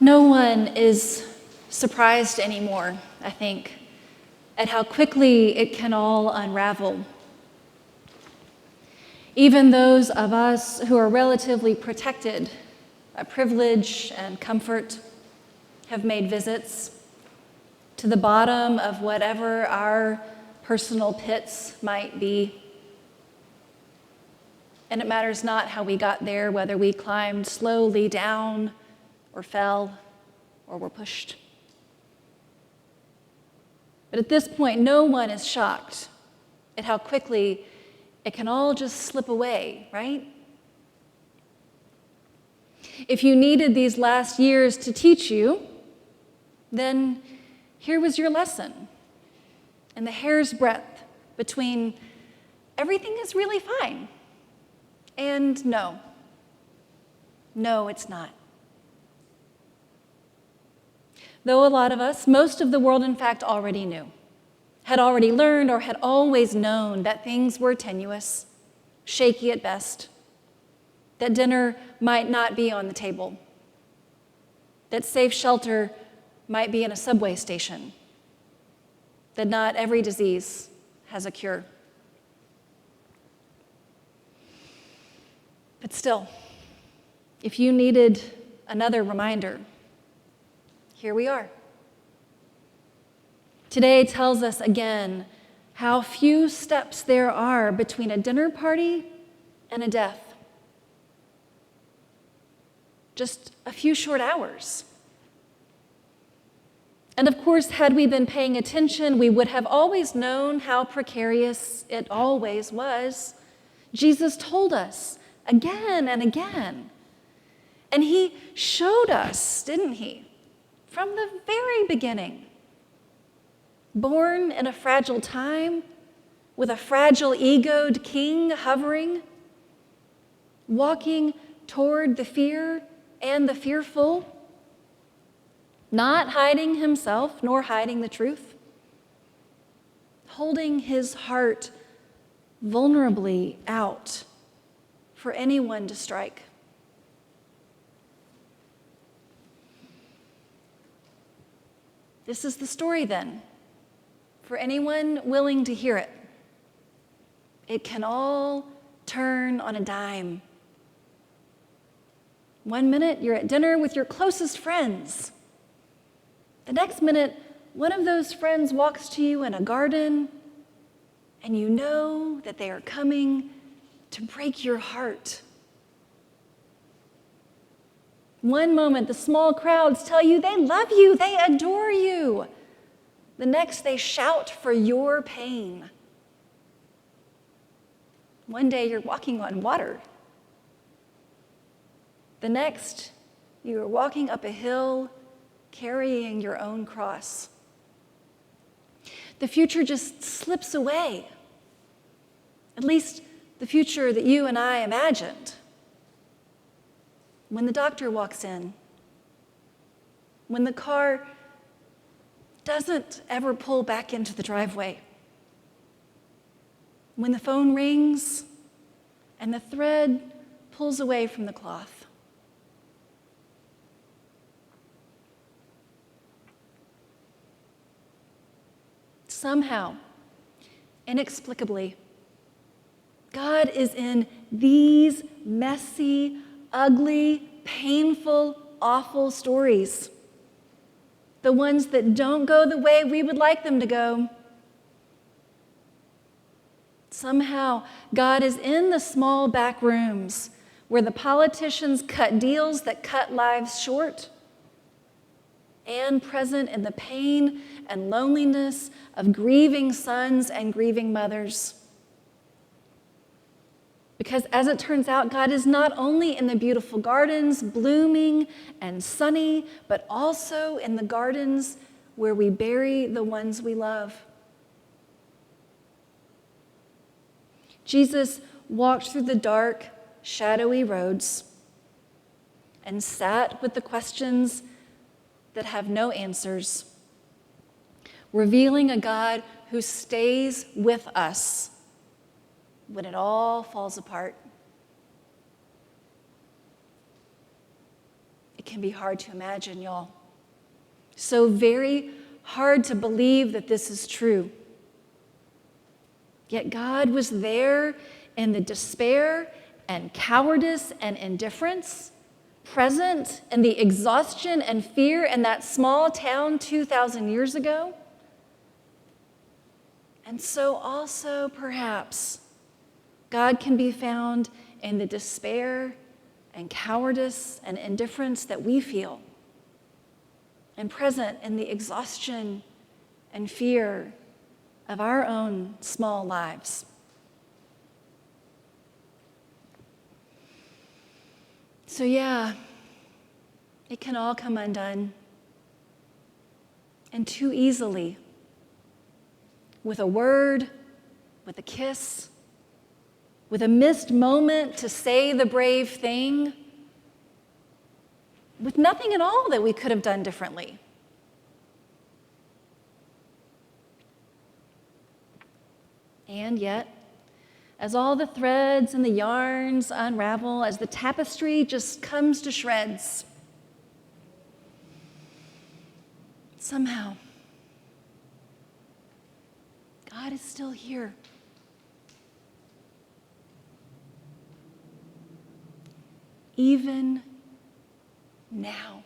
No one is surprised anymore, I think, at how quickly it can all unravel. Even those of us who are relatively protected by privilege and comfort have made visits to the bottom of whatever our personal pits might be. And it matters not how we got there, whether we climbed slowly down or fell or were pushed. But at this point, no one is shocked at how quickly it can all just slip away, right? If you needed these last years to teach you, then here was your lesson. And the hair's breadth between everything is really fine and no, it's not. Though a lot of us, most of the world in fact already knew, had already learned or had always known that things were tenuous, shaky at best, that dinner might not be on the table, that safe shelter might be in a subway station, that not every disease has a cure. But still, if you needed another reminder, here we are. Today tells us again how few steps there are between a dinner party and a death. Just a few short hours. And of course, had we been paying attention, we would have always known how precarious it always was. Jesus told us again and again. And he showed us, didn't he, from the very beginning. Born in a fragile time, with a fragile egoed king hovering, walking toward the fear and the fearful, not hiding himself nor hiding the truth, holding his heart vulnerably out for anyone to strike. This is the story then, for anyone willing to hear it. It can all turn on a dime. One minute you're at dinner with your closest friends. The next minute, one of those friends walks to you in a garden, and you know that they are coming to break your heart. One moment, the small crowds tell you they love you, they adore you. The next, they shout for your pain. One day, you're walking on water. The next, you are walking up a hill carrying your own cross. The future just slips away. At least the future that you and I imagined. When the doctor walks in, when the car doesn't ever pull back into the driveway, when the phone rings and the thread pulls away from the cloth. Somehow, inexplicably, God is in these messy, ugly, painful, awful stories. The ones that don't go the way we would like them to go. Somehow, God is in the small back rooms where the politicians cut deals that cut lives short, and present in the pain and loneliness of grieving sons and grieving mothers. Because as it turns out, God is not only in the beautiful gardens, blooming and sunny, but also in the gardens where we bury the ones we love. Jesus walked through the dark, shadowy roads and sat with the questions that have no answers, revealing a God who stays with us when it all falls apart. It can be hard to imagine, y'all. So very hard to believe that this is true. Yet God was there in the despair and cowardice and indifference, present in the exhaustion and fear in that small town 2,000 years ago. And so also, perhaps, God can be found in the despair and cowardice and indifference that we feel, and present in the exhaustion and fear of our own small lives. So yeah, it can all come undone, and too easily, with a word, with a kiss, with a missed moment to say the brave thing, with nothing at all that we could have done differently. And yet, as all the threads and the yarns unravel, as the tapestry just comes to shreds, somehow, God is still here. Even now.